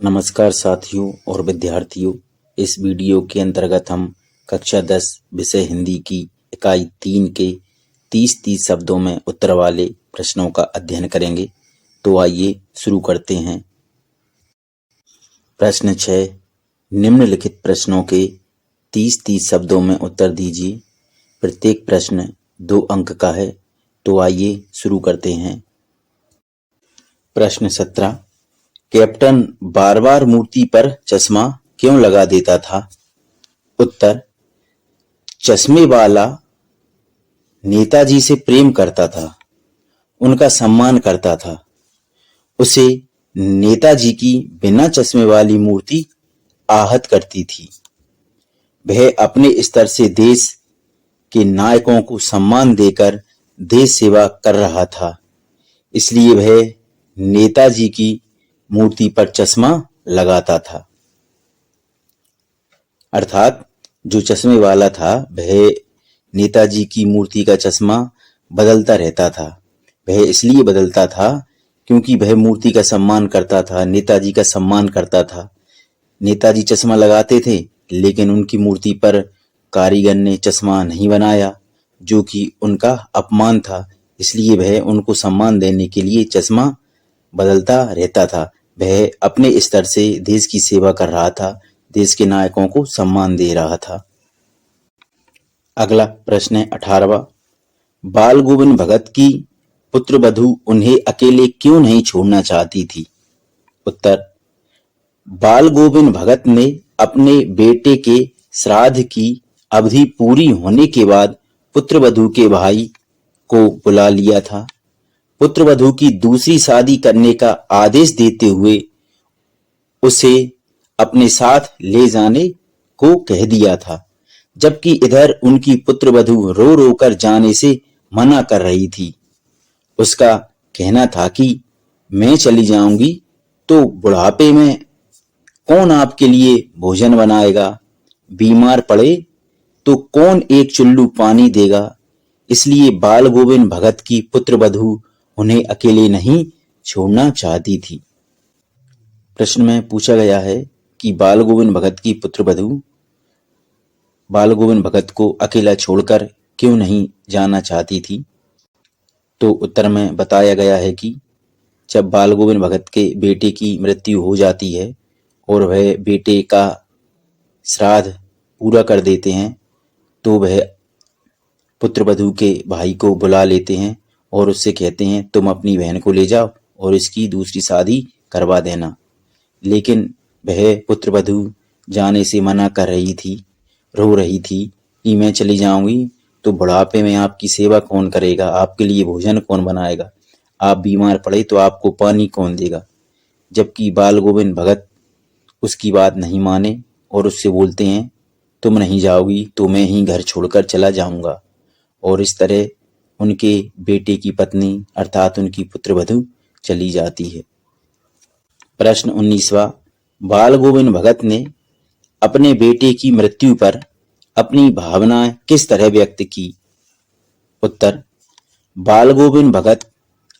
नमस्कार साथियों और विद्यार्थियों। इस वीडियो के अंतर्गत हम कक्षा 10 विषय हिंदी की इकाई 3 के 30 शब्दों में उत्तर वाले प्रश्नों का अध्ययन करेंगे। तो आइए शुरू करते हैं। प्रश्न 6, निम्नलिखित प्रश्नों के 30 शब्दों में उत्तर दीजिए। प्रत्येक प्रश्न 2 अंक का है। तो आइए शुरू करते हैं। प्रश्न 17, कैप्टन बार बार मूर्ति पर चश्मा क्यों लगा देता था? उत्तर, चश्मे वाला नेताजी से प्रेम करता था, उनका सम्मान करता था। उसे नेताजी की बिना चश्मे वाली मूर्ति आहत करती थी। वह अपने स्तर से देश के नायकों को सम्मान देकर देश सेवा कर रहा था, इसलिए वह नेताजी की मूर्ति पर चश्मा लगाता था। अर्थात जो चश्मे वाला था वह नेताजी की मूर्ति का चश्मा बदलता रहता था। वह इसलिए बदलता था क्योंकि वह मूर्ति का सम्मान करता था, नेताजी का सम्मान करता था। नेताजी चश्मा लगाते थे, लेकिन उनकी मूर्ति पर कारीगर ने चश्मा नहीं बनाया, जो कि उनका अपमान था। इसलिए वह उनको सम्मान देने के लिए चश्मा बदलता रहता था। वह अपने स्तर से देश की सेवा कर रहा था, देश के नायकों को सम्मान दे रहा था। अगला प्रश्न है 18वां, बाल गोविंद भगत की पुत्रवधू उन्हें अकेले क्यों नहीं छोड़ना चाहती थी? उत्तर, बाल गोविंद भगत ने अपने बेटे के श्राद्ध की अवधि पूरी होने के बाद पुत्रवधू के भाई को बुला लिया था। पुत्रवधू की दूसरी शादी करने का आदेश देते हुए उसे अपने साथ ले जाने को कह दिया था, जबकि इधर उनकी पुत्रवधू रो रो कर जाने से मना कर रही थी। उसका कहना था कि मैं चली जाऊंगी तो बुढ़ापे में कौन आपके लिए भोजन बनाएगा, बीमार पड़े तो कौन एक चुल्लू पानी देगा। इसलिए बाल गोविंद भगत की पुत्रवधू उन्हें अकेले नहीं छोड़ना चाहती थी। प्रश्न में पूछा गया है कि बाल गोविंद भगत की पुत्रवधू बाल गोविंद भगत को अकेला छोड़कर क्यों नहीं जाना चाहती थी? तो उत्तर में बताया गया है कि जब बाल गोविंद भगत के बेटे की मृत्यु हो जाती है और वह बेटे का श्राद्ध पूरा कर देते हैं, तो वह पुत्रवधू के भाई को बुला लेते हैं और उससे कहते हैं तुम अपनी बहन को ले जाओ और इसकी दूसरी शादी करवा देना। लेकिन वह पुत्रवधू जाने से मना कर रही थी, रो रही थी कि मैं चली जाऊंगी तो बुढ़ापे में आपकी सेवा कौन करेगा, आपके लिए भोजन कौन बनाएगा, आप बीमार पड़े तो आपको पानी कौन देगा। जबकि बाल गोविंद भगत उसकी बात नहीं माने और उससे बोलते हैं तुम नहीं जाओगी तो मैं ही घर छोड़कर चला जाऊंगा। और इस तरह उनके बेटे की पत्नी अर्थात उनकी पुत्रवधू चली जाती है। प्रश्न 19वां, बाल गोविंद भगत ने अपने बेटे की मृत्यु पर अपनी भावनाएं किस तरह व्यक्त की? उत्तर, बाल गोविंद भगत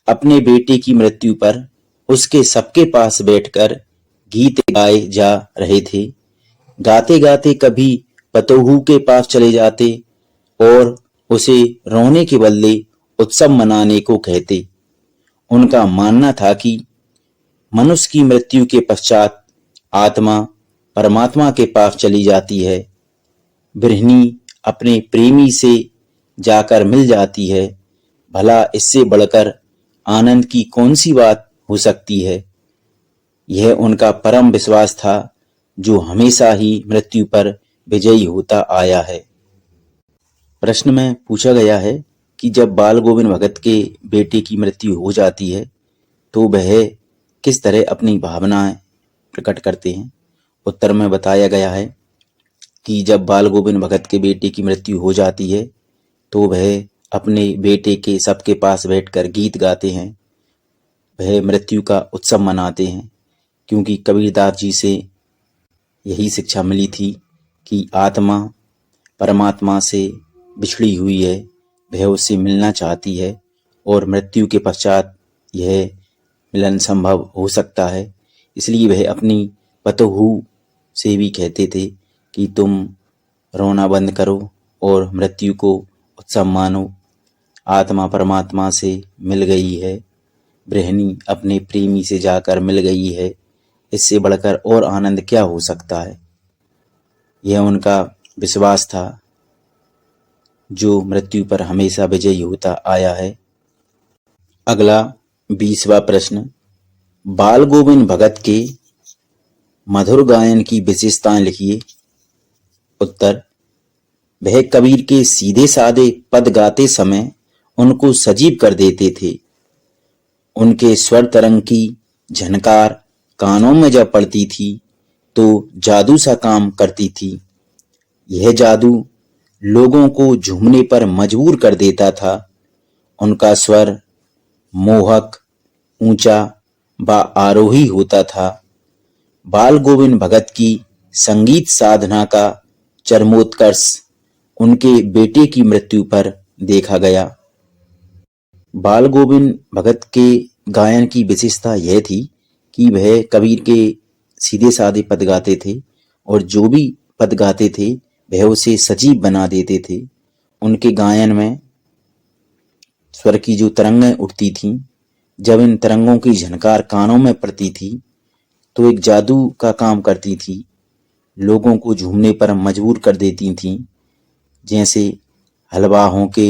अपने बेटे की मृत्यु पर उसके सबके पास बैठकर गीत गाए जा रहे थे। गाते गाते कभी पतोहू के पास चले जाते और उसे रोने के बदले उत्सव मनाने को कहते। उनका मानना था कि मनुष्य की मृत्यु के पश्चात आत्मा परमात्मा के पास चली जाती है। गृहिणी अपने प्रेमी से जाकर मिल जाती है। भला इससे बढ़कर आनंद की कौन सी बात हो सकती है। यह उनका परम विश्वास था, जो हमेशा ही मृत्यु पर विजयी होता आया है। प्रश्न में पूछा गया है कि जब बाल गोविंद भगत के बेटे की मृत्यु हो जाती है तो वह किस तरह अपनी भावनाएं प्रकट करते हैं। उत्तर में बताया गया है कि जब बाल गोविंद भगत के बेटे की मृत्यु हो जाती है तो वह अपने बेटे के सबके पास बैठकर गीत गाते हैं। वह मृत्यु का उत्सव मनाते हैं, क्योंकि कबीरदास जी से यही शिक्षा मिली थी कि आत्मा परमात्मा से बिछड़ी हुई है, वह उससे मिलना चाहती है और मृत्यु के पश्चात यह मिलन संभव हो सकता है। इसलिए वह अपनी पतोहू से भी कहते थे कि तुम रोना बंद करो और मृत्यु को उत्सव मानो। आत्मा परमात्मा से मिल गई है, गृहिणी अपने प्रेमी से जाकर मिल गई है, इससे बढ़कर और आनंद क्या हो सकता है। यह उनका विश्वास था जो मृत्यु पर हमेशा विजयी होता आया है। अगला 20वां प्रश्न, बाल गोविंद भगत के मधुर गायन की विशेषताएं लिखिए। उत्तर, वह कबीर के सीधे साधे पद गाते समय उनको सजीव कर देते थे। उनके स्वर तरंग की झनकार कानों में जब पड़ती थी तो जादू सा काम करती थी। यह जादू लोगों को झूमने पर मजबूर कर देता था। उनका स्वर मोहक, ऊंचा व आरोही होता था। बाल गोविंद भगत की संगीत साधना का चरमोत्कर्ष उनके बेटे की मृत्यु पर देखा गया। बाल गोविंद भगत के गायन की विशेषता यह थी कि वह कबीर के सीधे साधे पद गाते थे और जो भी पद गाते थे वह उसे सजीव बना देते थे। उनके गायन में स्वर की जो तरंगें उठती थीं, जब इन तरंगों की झनकार कानों में पड़ती थी तो एक जादू का काम करती थी, लोगों को झूमने पर मजबूर कर देती थीं। जैसे हलवाहों के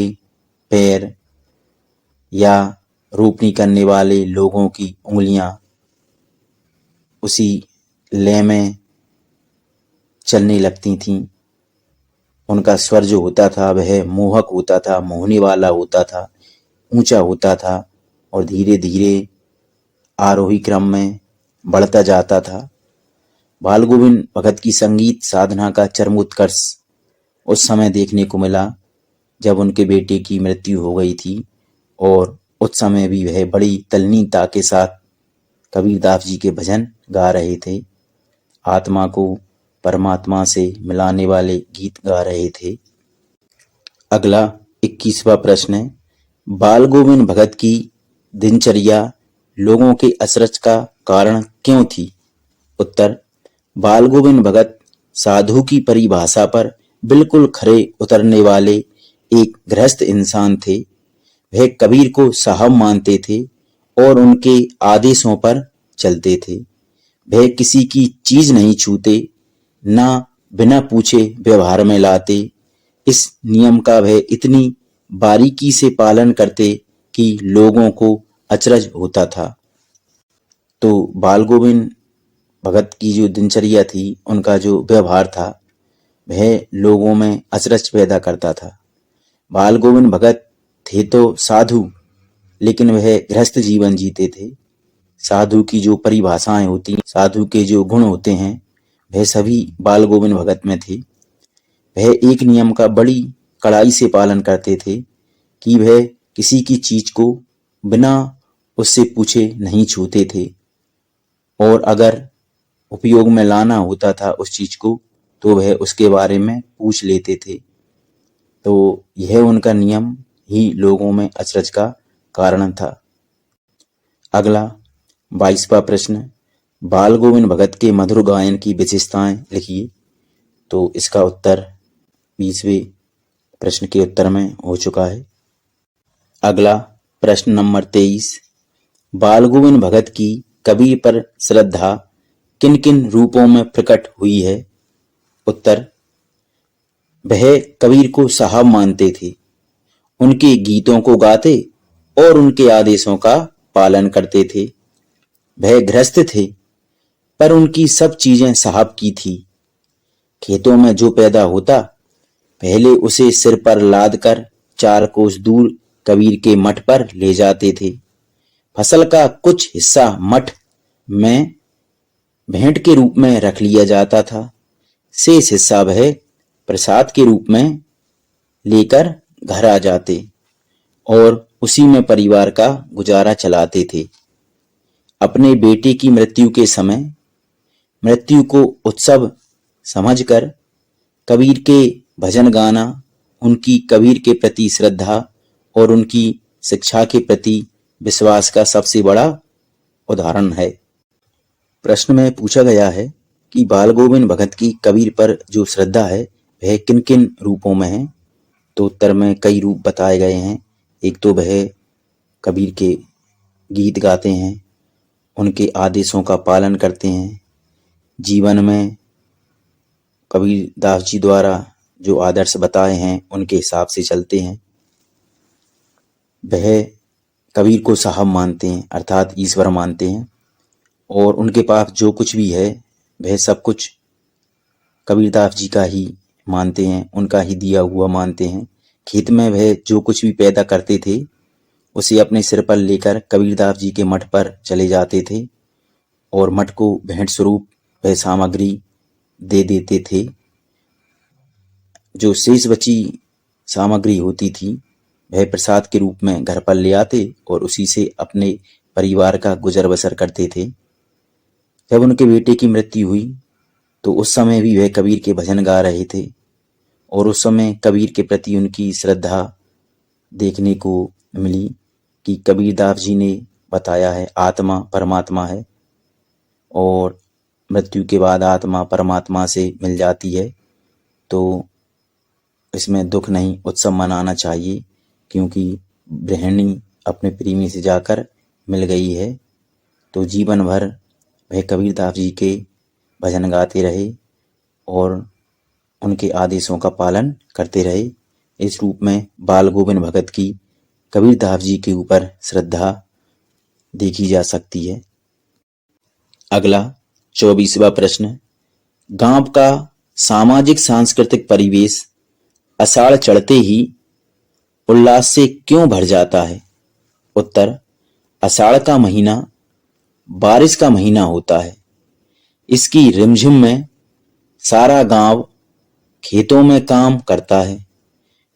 पैर या रोपनी करने वाले लोगों की उंगलियां उसी लय में चलने लगती थीं। उनका स्वर जो होता था वह मोहक होता था, मोहने वाला होता था, ऊंचा होता था और धीरे धीरे आरोही क्रम में बढ़ता जाता था। बाल गोविंद भगत की संगीत साधना का चरमोत्कर्ष उस समय देखने को मिला जब उनके बेटे की मृत्यु हो गई थी और उस समय भी वह बड़ी तल्लीनता के साथ कबीरदास जी के भजन गा रहे थे, आत्मा को परमात्मा से मिलाने वाले गीत गा रहे थे। अगला 21वां प्रश्न है, बाल गोविंद भगत की दिनचर्या लोगों के अचरज का कारण क्यों थी? उत्तर, बाल गोविंद भगत साधु की परिभाषा पर बिल्कुल खरे उतरने वाले एक गृहस्थ इंसान थे। वह कबीर को साहब मानते थे और उनके आदेशों पर चलते थे। वह किसी की चीज नहीं छूते, ना बिना पूछे व्यवहार में लाते। इस नियम का वह इतनी बारीकी से पालन करते कि लोगों को अचरज होता था। तो बाल गोविंद भगत की जो दिनचर्या थी, उनका जो व्यवहार था, वह लोगों में अचरज पैदा करता था। बाल गोविंद भगत थे तो साधु, लेकिन वह गृहस्थ जीवन जीते थे। साधु की जो परिभाषाएं होती, साधु के जो गुण होते हैं, वह सभी बाल गोविंद भगत में थे। वह एक नियम का बड़ी कड़ाई से पालन करते थे कि वह किसी की चीज को बिना उससे पूछे नहीं छूते थे और अगर उपयोग में लाना होता था उस चीज को तो वह उसके बारे में पूछ लेते थे। तो यह उनका नियम ही लोगों में अचरज का कारण था। अगला 22वां प्रश्न, बाल गोविंद भगत के मधुर गायन की विशेषताएं लिखिए। तो इसका उत्तर 20वें प्रश्न के उत्तर में हो चुका है। अगला प्रश्न नंबर 23, बाल गोविंद भगत की कबीर पर श्रद्धा किन किन रूपों में प्रकट हुई है? उत्तर, वह कबीर को साहब मानते थे, उनके गीतों को गाते और उनके आदेशों का पालन करते थे। वह गृहस्थ थे पर उनकी सब चीजें साहब की थी। खेतों में जो पैदा होता पहले उसे सिर पर लाद कर 4 कोस दूर कबीर के मठ पर ले जाते थे। फसल का कुछ हिस्सा मठ में भेंट के रूप में रख लिया जाता था। शेष हिस्सा वह प्रसाद के रूप में लेकर घर आ जाते और उसी में परिवार का गुजारा चलाते थे। अपने बेटे की मृत्यु के समय मृत्यु को उत्सव समझकर कबीर के भजन गाना उनकी कबीर के प्रति श्रद्धा और उनकी शिक्षा के प्रति विश्वास का सबसे बड़ा उदाहरण है। प्रश्न में पूछा गया है कि बाल गोविंद भगत की कबीर पर जो श्रद्धा है वह किन किन रूपों में है। तो उत्तर में कई रूप बताए गए हैं। एक तो वह कबीर के गीत गाते हैं, उनके आदेशों का पालन करते हैं, जीवन में कबीर दास जी द्वारा जो आदर्श बताए हैं उनके हिसाब से चलते हैं। वह कबीर को साहब मानते हैं अर्थात ईश्वर मानते हैं और उनके पास जो कुछ भी है वह सब कुछ कबीरदास जी का ही मानते हैं, उनका ही दिया हुआ मानते हैं। खेत में वह जो कुछ भी पैदा करते थे उसे अपने सिर पर लेकर कबीरदास जी के मठ पर चले जाते थे और मठ को भेंट स्वरूप वह सामग्री दे देते थे। जो शेष बची सामग्री होती थी वह प्रसाद के रूप में घर पर ले आते और उसी से अपने परिवार का गुजर बसर करते थे। जब उनके बेटे की मृत्यु हुई तो उस समय भी वह कबीर के भजन गा रहे थे और उस समय कबीर के प्रति उनकी श्रद्धा देखने को मिली कि कबीरदास जी ने बताया है आत्मा परमात्मा है और मृत्यु के बाद आत्मा परमात्मा से मिल जाती है, तो इसमें दुख नहीं उत्सव मनाना चाहिए क्योंकि गृहिणी अपने प्रेमी से जाकर मिल गई है। तो जीवन भर वह कबीरदास जी के भजन गाते रहे और उनके आदेशों का पालन करते रहे। इस रूप में बाल गोविंद भगत की कबीरदास जी के ऊपर श्रद्धा देखी जा सकती है। अगला 24वां प्रश्न, गांव का सामाजिक सांस्कृतिक परिवेश आषाढ़ चढ़ते ही उल्लास से क्यों भर जाता है। उत्तर, आषाढ़ का महीना बारिश का महीना होता है। इसकी रिमझिम में सारा गांव खेतों में काम करता है।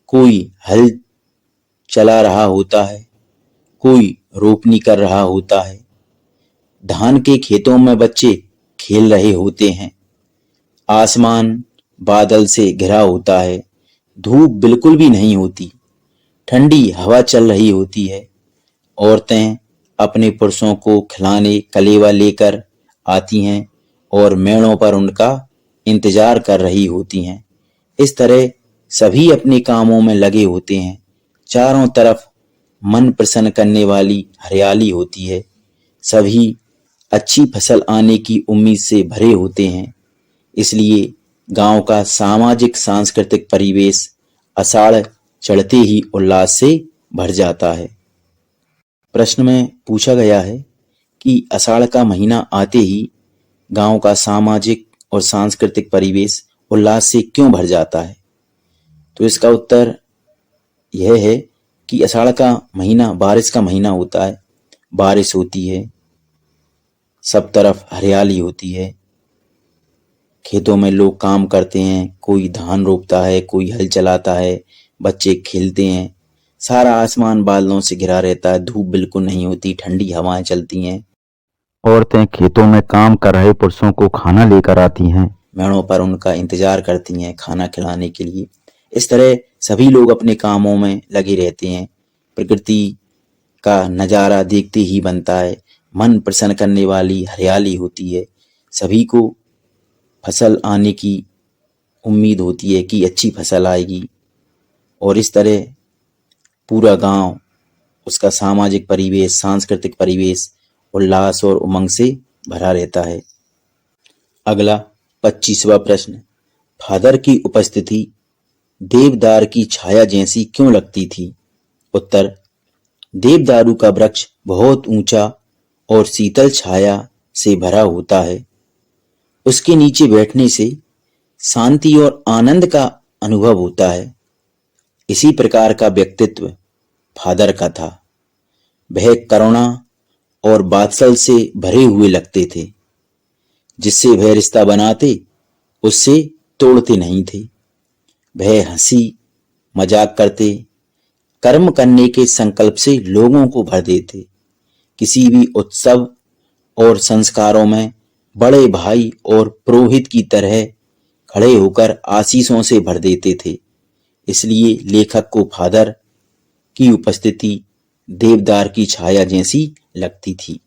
कोई हल चला रहा होता है, कोई रोपनी कर रहा होता है। धान के खेतों में बच्चे खेल रहे होते हैं। आसमान बादल से घिरा होता है। धूप बिल्कुल भी नहीं होती, ठंडी हवा चल रही होती है। औरतें अपने पुरुषों को खिलाने कलेवा लेकर आती हैं और मेड़ों पर उनका इंतजार कर रही होती हैं। इस तरह सभी अपने कामों में लगे होते हैं। चारों तरफ मन प्रसन्न करने वाली हरियाली होती है। सभी अच्छी फसल आने की उम्मीद से भरे होते हैं। इसलिए गांव का सामाजिक सांस्कृतिक परिवेश आषाढ़ चढ़ते ही उल्लास से भर जाता है। प्रश्न में पूछा गया है कि आषाढ़ का महीना आते ही गांव का सामाजिक और सांस्कृतिक परिवेश उल्लास से क्यों भर जाता है। तो इसका उत्तर यह है कि आषाढ़ का महीना बारिश का महीना होता है। बारिश होती है, सब तरफ हरियाली होती है, खेतों में लोग काम करते हैं, कोई धान रोपता है, कोई हल चलाता है, बच्चे खेलते हैं। सारा आसमान बादलों से घिरा रहता है। धूप बिल्कुल नहीं होती, ठंडी हवाएं चलती हैं। औरतें खेतों में काम कर रहे पुरुषों को खाना लेकर आती हैं, मेड़ों पर उनका इंतजार करती हैं खाना खिलाने के लिए। इस तरह सभी लोग अपने कामों में लगे रहते हैं। प्रकृति का नजारा देखते ही बनता है। मन प्रसन्न करने वाली हरियाली होती है। सभी को फसल आने की उम्मीद होती है कि अच्छी फसल आएगी और इस तरह पूरा गांव, उसका सामाजिक परिवेश, सांस्कृतिक परिवेश उल्लास और उमंग से भरा रहता है। अगला 25वां प्रश्न, फादर की उपस्थिति देवदार की छाया जैसी क्यों लगती थी। उत्तर, देवदारू का वृक्ष बहुत ऊंचा और शीतल छाया से भरा होता है। उसके नीचे बैठने से शांति और आनंद का अनुभव होता है। इसी प्रकार का व्यक्तित्व फादर का था। वह करुणा और वात्सल से भरे हुए लगते थे। जिससे वह रिश्ता बनाते उससे तोड़ते नहीं थे। वह हंसी मजाक करते, कर्म करने के संकल्प से लोगों को भर देते। किसी भी उत्सव और संस्कारों में बड़े भाई और पुरोहित की तरह खड़े होकर आशीषों से भर देते थे। इसलिए लेखक को फादर की उपस्थिति देवदार की छाया जैसी लगती थी।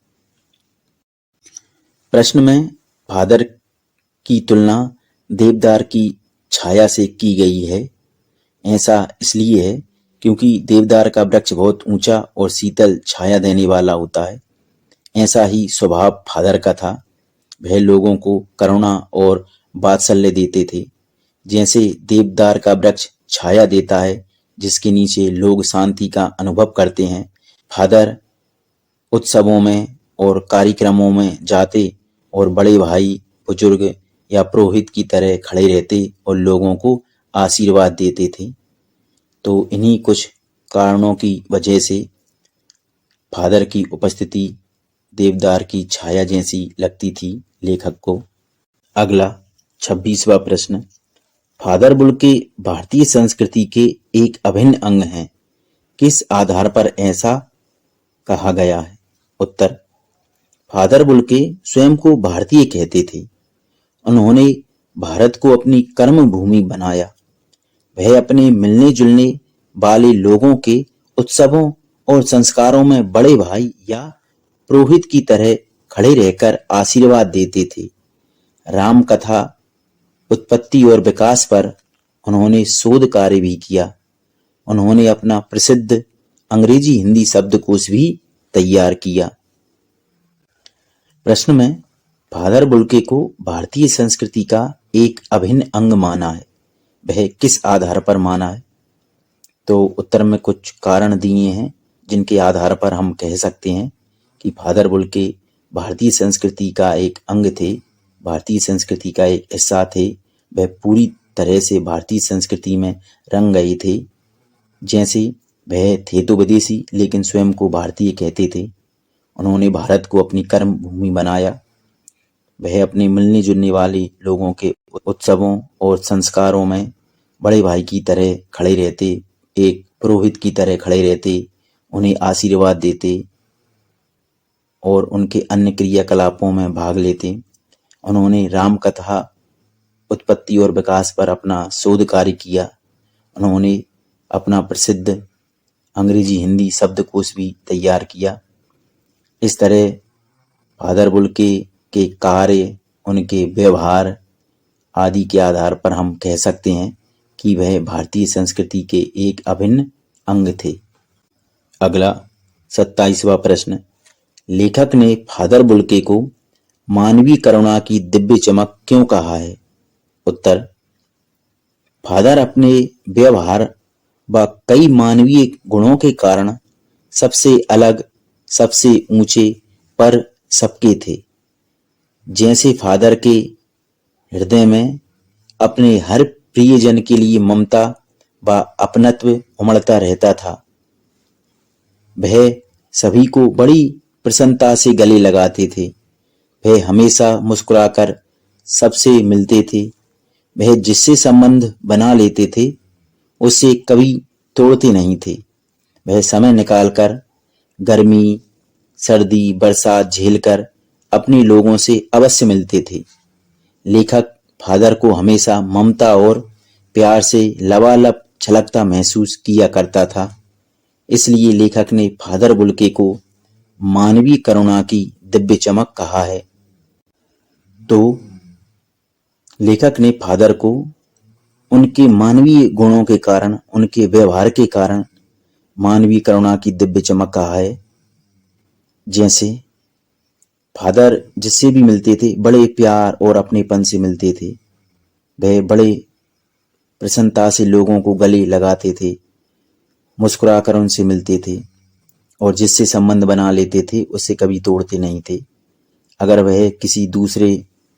प्रश्न में फादर की तुलना देवदार की छाया से की गई है। ऐसा इसलिए है क्योंकि देवदार का वृक्ष बहुत ऊंचा और शीतल छाया देने वाला होता है। ऐसा ही स्वभाव फादर का था। वह लोगों को करुणा और वात्सल्य देते थे। जैसे देवदार का वृक्ष छाया देता है जिसके नीचे लोग शांति का अनुभव करते हैं, फादर उत्सवों में और कार्यक्रमों में जाते और बड़े भाई, बुजुर्ग या पुरोहित की तरह खड़े रहते और लोगों को आशीर्वाद देते थे। तो इन्हीं कुछ कारणों की वजह से फादर की उपस्थिति देवदार की छाया जैसी लगती थी लेखक को। अगला 26वां प्रश्न, फादर बुल्के भारतीय संस्कृति के एक अभिन्न अंग हैं। किस आधार पर ऐसा कहा गया है? उत्तर, फादर बुल्के स्वयं को भारतीय कहते थे। उन्होंने भारत को अपनी कर्म भूमि बनाया। वह अपने मिलने जुलने वाले लोगों के उत्सवों और संस्कारों में बड़े भाई या पुरोहित की तरह खड़े रहकर आशीर्वाद देते थे। राम कथा, उत्पत्ति और विकास पर उन्होंने शोध कार्य भी किया। उन्होंने अपना प्रसिद्ध अंग्रेजी हिंदी शब्दकोश भी तैयार किया। प्रश्न में फादर बुल्के को भारतीय संस्कृति का एक अभिन्न अंग माना है, वह किस आधार पर माना है? तो उत्तर में कुछ कारण दिए हैं जिनके आधार पर हम कह सकते हैं कि फादर बुल्के भारतीय संस्कृति का एक अंग थे, भारतीय संस्कृति का एक हिस्सा थे। वह पूरी तरह से भारतीय संस्कृति में रंग गए थे। जैसे वह थे तो विदेशी लेकिन स्वयं को भारतीय कहते थे। उन्होंने भारत को अपनी कर्म भूमि बनाया। वह अपने मिलने जुलने वाले लोगों के उत्सवों और संस्कारों में बड़े भाई की तरह खड़े रहते, एक पुरोहित की तरह खड़े रहते, उन्हें आशीर्वाद देते और उनके अन्य क्रियाकलापों में भाग लेते। उन्होंने राम कथा, उत्पत्ति और विकास पर अपना शोध कार्य किया। उन्होंने अपना प्रसिद्ध अंग्रेजी हिंदी शब्दकोश भी तैयार किया। इस तरह फादर बुल्के के कार्य, उनके व्यवहार आदि के आधार पर हम कह सकते हैं कि वह भारतीय संस्कृति के एक अभिन्न अंग थे। अगला 27वां प्रश्न, लेखक ने फादर बुल्के को मानवीय करुणा की दिव्य चमक क्यों कहा है? उत्तर, फादर अपने व्यवहार व कई मानवीय गुणों के कारण सबसे अलग, सबसे ऊंचे पर सबके थे। जैसे फादर के हृदय में अपने हर प्रियजन के लिए ममता व अपनत्व उमड़ता रहता था। वह सभी को बड़ी प्रसन्नता से गले लगाते थे। वह हमेशा मुस्कुराकर सबसे मिलते थे। वह जिससे संबंध बना लेते थे उससे कभी तोड़ते नहीं थे। वह समय निकालकर गर्मी, सर्दी, बरसात झेलकर अपने लोगों से अवश्य मिलते थे। लेखक फादर को हमेशा ममता और प्यार से लबालब छलकता महसूस किया करता था। इसलिए लेखक ने फादर बुल्के को मानवीय करुणा की दिव्य चमक कहा है। तो लेखक ने फादर को उनके मानवीय गुणों के कारण, उनके व्यवहार के कारण मानवीय करुणा की दिव्य चमक कहा है। जैसे फादर जिससे भी मिलते थे बड़े प्यार और अपनेपन से मिलते थे। वह बड़े प्रसन्नता से लोगों को गले लगाते थे, मुस्कुराकर उनसे मिलते थे और जिससे संबंध बना लेते थे उससे कभी तोड़ते नहीं थे। अगर वह किसी दूसरे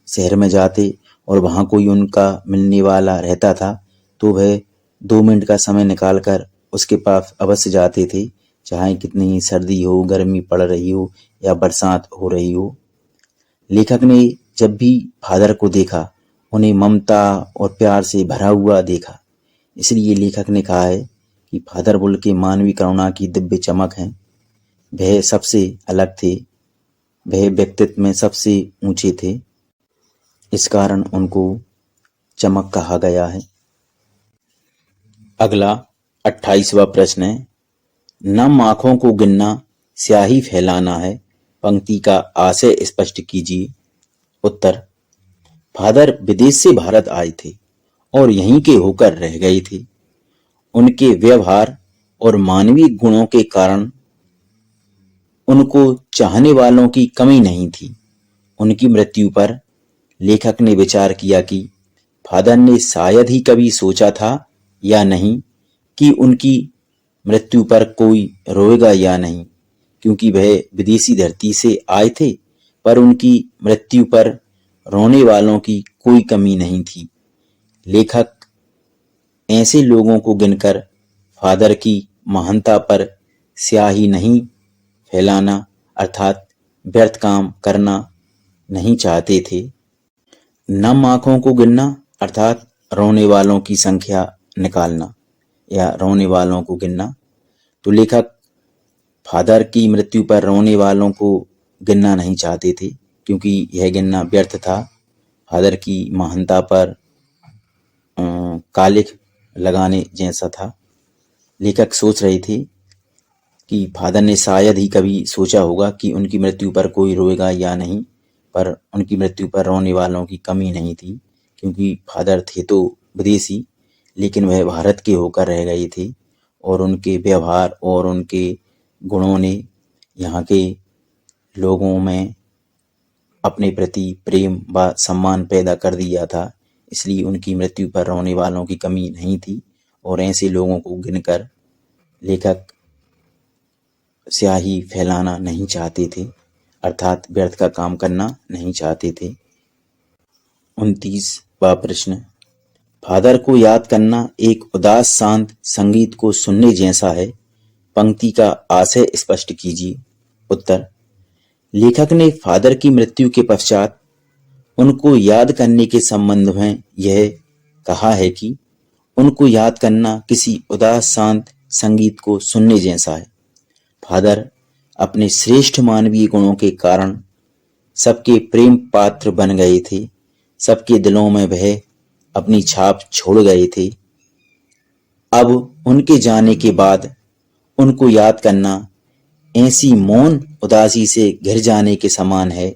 शहर में जाते और वहां कोई उनका मिलने वाला रहता था तो वह 2 मिनट का समय निकालकर उसके पास अवश्य जाते थे, चाहे कितनी ही सर्दी हो, गर्मी पड़ रही हो या बरसात हो रही हो। लेखक ने जब भी फादर को देखा उन्हें ममता और प्यार से भरा हुआ देखा। इसलिए लेखक ने कहा है कि फादर बुल्के मानवीय करुणा की दिव्य चमक हैं। वह सबसे अलग थे, वह व्यक्तित्व में सबसे ऊंचे थे, इस कारण उनको चमक कहा गया है। अगला 28वां प्रश्न है, नम आंखों को गिनना स्याही फैलाना है। पंक्ति का आशय स्पष्ट कीजिए। उत्तर, फादर विदेश से भारत आए थे और यहीं के होकर रह गए थे। उनके व्यवहार और मानवीय गुणों के कारण उनको चाहने वालों की कमी नहीं थी। उनकी मृत्यु पर लेखक ने विचार किया कि फादर ने शायद ही कभी सोचा था या नहीं कि उनकी मृत्यु पर कोई रोएगा या नहीं, क्योंकि वह विदेशी धरती से आए थे, पर उनकी मृत्यु पर रोने वालों की कोई कमी नहीं थी। लेखक ऐसे लोगों को गिनकर फादर की महानता पर स्याही नहीं फैलाना अर्थात व्यर्थ काम करना नहीं चाहते थे। नम आंखों को गिनना अर्थात रोने वालों की संख्या निकालना या रोने वालों को गिनना। तो लेखक फादर की मृत्यु पर रोने वालों को गिनना नहीं चाहते थे, क्योंकि यह गिनना व्यर्थ था। फादर की महानता पर कालिख लगाने जैसा था। लेखक सोच रहे थे कि फादर ने शायद ही कभी सोचा होगा कि उनकी मृत्यु पर कोई रोएगा या नहीं, पर उनकी मृत्यु पर रोने वालों की कमी नहीं थी, क्योंकि फादर थे तो विदेशी, लेकिन वह भारत के होकर रह गए थे और उनके व्यवहार और उनके गुणों ने यहाँ के लोगों में अपने प्रति प्रेम व सम्मान पैदा कर दिया था। इसलिए उनकी मृत्यु पर रोने वालों की कमी नहीं थी और ऐसे लोगों को गिनकर लेखक स्याही फैलाना नहीं चाहते थे, अर्थात व्यर्थ का काम करना नहीं चाहते थे। 29वां प्रश्न, फादर को याद करना एक उदास शांत संगीत को सुनने जैसा है। पंक्ति का आशय स्पष्ट कीजिए। उत्तर, लेखक ने फादर की मृत्यु के पश्चात उनको याद करने के संबंध में यह कहा है कि उनको याद करना किसी उदास शांत संगीत को सुनने जैसा है। फादर अपने श्रेष्ठ मानवीय गुणों के कारण सबके प्रेम पात्र बन गए थे। सबके दिलों में वह अपनी छाप छोड़ गए थे। अब उनके जाने के बाद उनको याद करना ऐसी मौन उदासी से घिर जाने के समान है,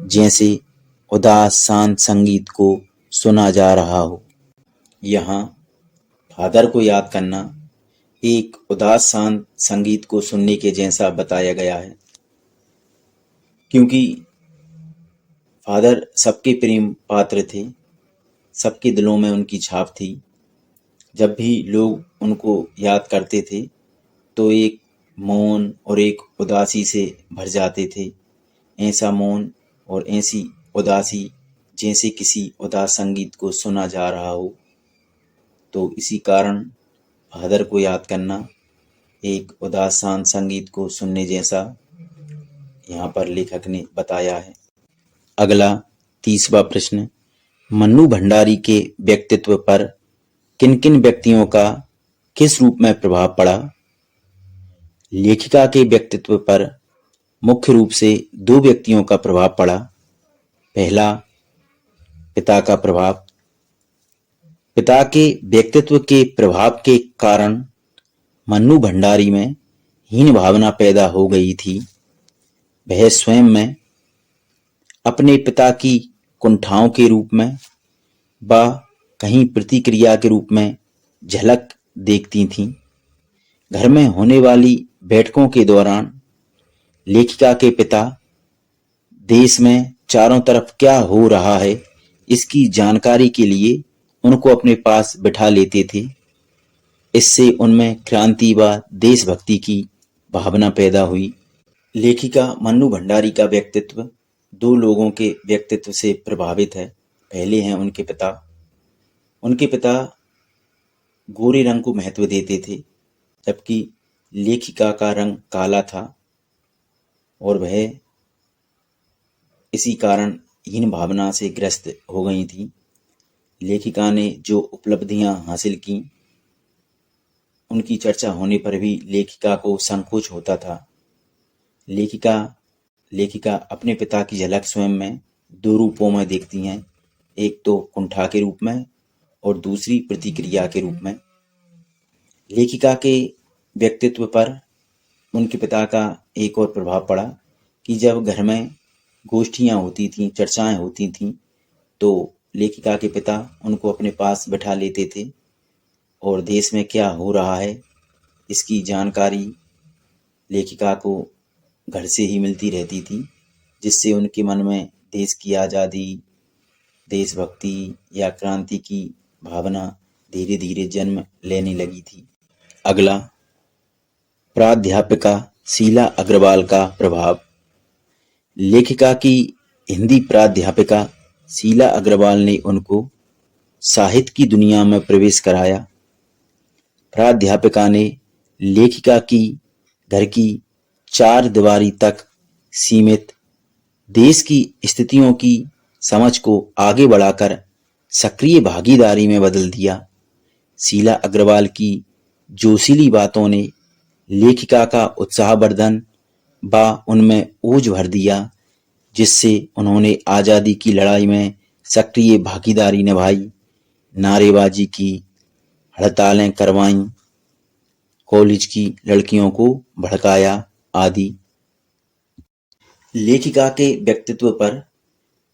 जैसे उदास शांत संगीत को सुना जा रहा हो। यहाँ फादर को याद करना एक उदास शांत संगीत को सुनने के जैसा बताया गया है, क्योंकि फादर सबके प्रेम पात्र थे, सबके दिलों में उनकी छाप थी। जब भी लोग उनको याद करते थे तो एक मौन और एक उदासी से भर जाते थे। ऐसा मौन और ऐसी उदासी जैसे किसी उदास संगीत को सुना जा रहा हो। तो इसी कारण फादर को याद करना एक उदास शांत संगीत को सुनने जैसा यहाँ पर लेखक ने बताया है। अगला 30वां प्रश्न, मन्नू भंडारी के व्यक्तित्व पर किन किन व्यक्तियों का किस रूप में प्रभाव पड़ा? लेखिका के व्यक्तित्व पर मुख्य रूप से दो व्यक्तियों का प्रभाव पड़ा। पहला, पिता का प्रभाव। पिता के व्यक्तित्व के प्रभाव के कारण मन्नू भंडारी में हीन भावना पैदा हो गई थी। वह स्वयं में अपने पिता की कुंठाओं के रूप में व कहीं प्रतिक्रिया के रूप में झलक देखती थीं। घर में होने वाली बैठकों के दौरान लेखिका के पिता देश में चारों तरफ क्या हो रहा है इसकी जानकारी के लिए उनको अपने पास बिठा लेते थे। इससे उनमें क्रांति व देशभक्ति की भावना पैदा हुई। लेखिका मन्नू भंडारी का व्यक्तित्व दो लोगों के व्यक्तित्व से प्रभावित है। पहले हैं उनके पिता। उनके पिता गोरे रंग को महत्व देते थे, जबकि लेखिका का रंग काला था और वह इसी कारण हीन भावना से ग्रस्त हो गई थी। लेखिका ने जो उपलब्धियां हासिल की, उनकी चर्चा होने पर भी लेखिका को संकोच होता था। लेखिका अपने पिता की झलक स्वयं में दो रूपों में देखती हैं, एक तो कुंठा के रूप में और दूसरी प्रतिक्रिया के रूप में। लेखिका के व्यक्तित्व पर उनके पिता का एक और प्रभाव पड़ा कि जब घर में गोष्ठियां होती थीं, चर्चाएं होती थीं, तो लेखिका के पिता उनको अपने पास बिठा लेते थे और देश में क्या हो रहा है इसकी जानकारी लेखिका को घर से ही मिलती रहती थी, जिससे उनके मन में देश की आज़ादी, देशभक्ति या क्रांति की भावना धीरे धीरे जन्म लेने लगी थी। अगला, प्राध्यापिका शीला अग्रवाल का प्रभाव। लेखिका की हिंदी प्राध्यापिका शीला अग्रवाल ने उनको साहित्य की दुनिया में प्रवेश कराया। प्राध्यापिका ने लेखिका की घर की चार दीवारी तक सीमित देश की स्थितियों की समझ को आगे बढ़ाकर सक्रिय भागीदारी में बदल दिया। शीला अग्रवाल की जोशीली बातों ने लेखिका का उत्साहवर्धन व उनमें ओज भर दिया, जिससे उन्होंने आज़ादी की लड़ाई में सक्रिय भागीदारी निभाई, नारेबाजी की, हड़तालें करवाईं, कॉलेज की लड़कियों को भड़काया आदि। लेखिका के व्यक्तित्व पर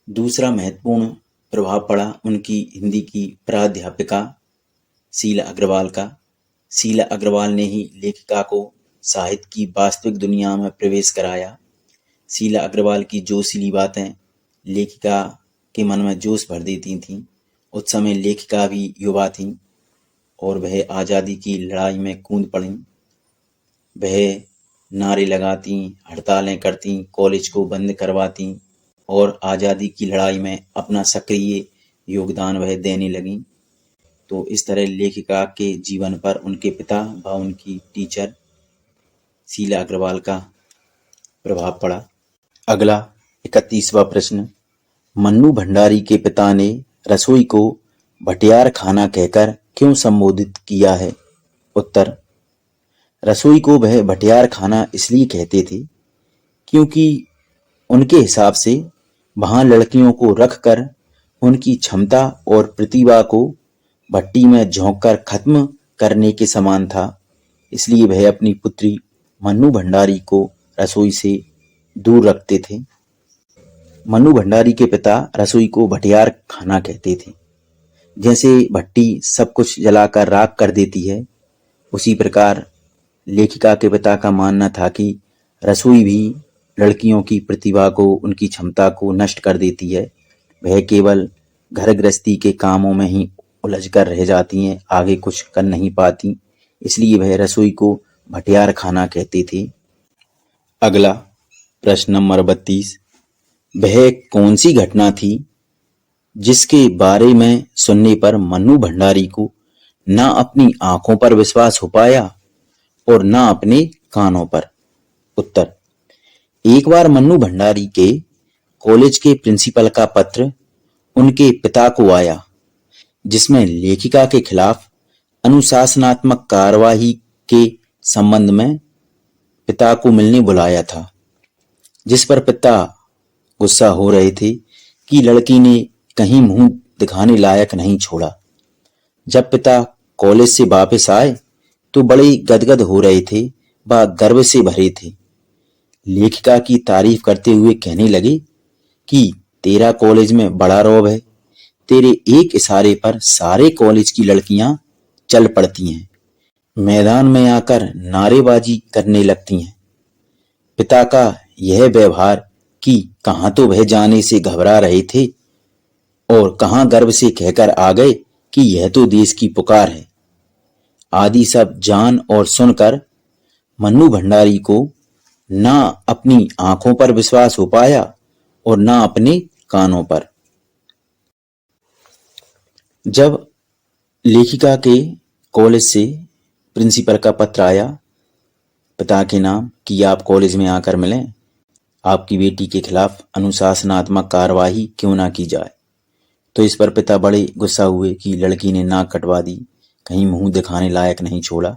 दूसरा महत्वपूर्ण प्रभाव पड़ा उनकी हिंदी की प्राध्यापिका शीला अग्रवाल का। शीला अग्रवाल ने ही लेखिका को साहित्य की वास्तविक दुनिया में प्रवेश कराया। शीला अग्रवाल की जोशीली बातें लेखिका के मन में जोश भर देती थीं। उस समय लेखिका भी युवा थीं और वह आज़ादी की लड़ाई में कूद पड़ीं। वह नारे लगाती, हड़तालें करती, कॉलेज को बंद करवाती और आज़ादी की लड़ाई में अपना सक्रिय योगदान वह देने लगीं। तो इस तरह लेखिका के जीवन पर उनके पिता व उनकी टीचर शीला अग्रवाल का प्रभाव पड़ा। अगला 31वां प्रश्न, मन्नू भंडारी के पिता ने रसोई को भटियार खाना कहकर क्यों संबोधित किया है? उत्तर, रसोई को वह भटियार खाना इसलिए कहते थे क्योंकि उनके हिसाब से वहां लड़कियों को रखकर उनकी क्षमता और प्रतिभा को भट्टी में झोंककर खत्म करने के समान था। इसलिए वह अपनी पुत्री मन्नू भंडारी को रसोई से दूर रखते थे। मन्नू भंडारी के पिता रसोई को भटियार खाना कहते थे। जैसे भट्टी सब कुछ जलाकर राख कर देती है, उसी प्रकार लेखिका के पिता का मानना था कि रसोई भी लड़कियों की प्रतिभा को, उनकी क्षमता को नष्ट कर देती है। वह केवल घर गृहस्थी के कामों में ही उलझ कर रह जाती हैं, आगे कुछ कर नहीं पाती। इसलिए वह रसोई को भटियार खाना कहते थे। अगला प्रश्न नंबर 32, वह कौन सी घटना थी जिसके बारे में सुनने पर मन्नू भंडारी को ना अपनी आंखों पर विश्वास हो पाया और ना अपने कानों पर? उत्तर, एक बार मन्नू भंडारी के कॉलेज के प्रिंसिपल का पत्र उनके पिता को आया, जिसमें लेखिका के खिलाफ अनुशासनात्मक कार्यवाही के संबंध में पिता को मिलने बुलाया था। जिस पर पिता गुस्सा हो रहे थे कि लड़की ने कहीं मुंह दिखाने लायक नहीं छोड़ा। जब पिता कॉलेज से वापस आए तो बड़े गदगद हो रहे थे व गर्व से भरे थे। लेखिका की तारीफ करते हुए कहने लगे कि तेरा कॉलेज में बड़ा रौब है, तेरे एक इशारे पर सारे कॉलेज की लड़कियां चल पड़ती हैं, मैदान में आकर नारेबाजी करने लगती हैं। पिता का यह व्यवहार कि कहां तो वह जाने से घबरा रहे थे और कहां गर्व से कहकर आ गए कि यह तो देश की पुकार है, आदि सब जान और सुनकर मन्नू भंडारी को ना अपनी आंखों पर विश्वास हो पाया और ना अपने कानों पर। जब लेखिका के कॉलेज से प्रिंसिपल का पत्र आया पिता के नाम कि आप कॉलेज में आकर मिलें, आपकी बेटी के खिलाफ अनुशासनात्मक कार्यवाही क्यों ना की जाए, तो इस पर पिता बड़े गुस्सा हुए कि लड़की ने नाक कटवा दी, कहीं मुंह दिखाने लायक नहीं छोड़ा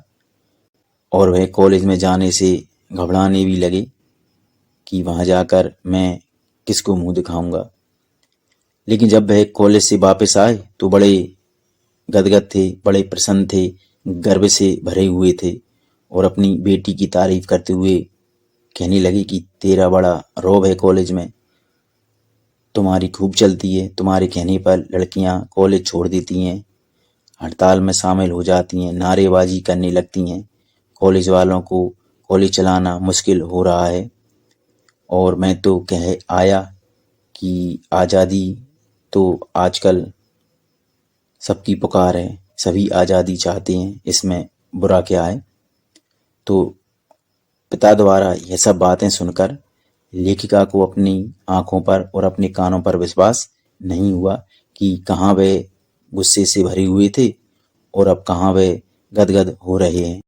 और वह कॉलेज में जाने से घबराने भी लगे कि वहां जाकर मैं किसको मुंह दिखाऊंगा। लेकिन जब वह कॉलेज से वापस आए तो बड़े गदगद थे, बड़े प्रसन्न थे, गर्व से भरे हुए थे और अपनी बेटी की तारीफ करते हुए कहने लगे कि तेरा बड़ा रौब है कॉलेज में, तुम्हारी खूब चलती है, तुम्हारे कहने पर लड़कियां कॉलेज छोड़ देती हैं, हड़ताल में शामिल हो जाती हैं, नारेबाजी करने लगती हैं, कॉलेज वालों को कॉलेज चलाना मुश्किल हो रहा है। और मैं तो कह आया कि आज़ादी तो आजकल सबकी पुकार है, सभी आज़ादी चाहते हैं, इसमें बुरा क्या है। तो पिता द्वारा यह सब बातें सुनकर लेखिका को अपनी आंखों पर और अपने कानों पर विश्वास नहीं हुआ कि कहाँ वह गुस्से से भरे हुए थे और अब कहाँ वह गदगद हो रहे हैं।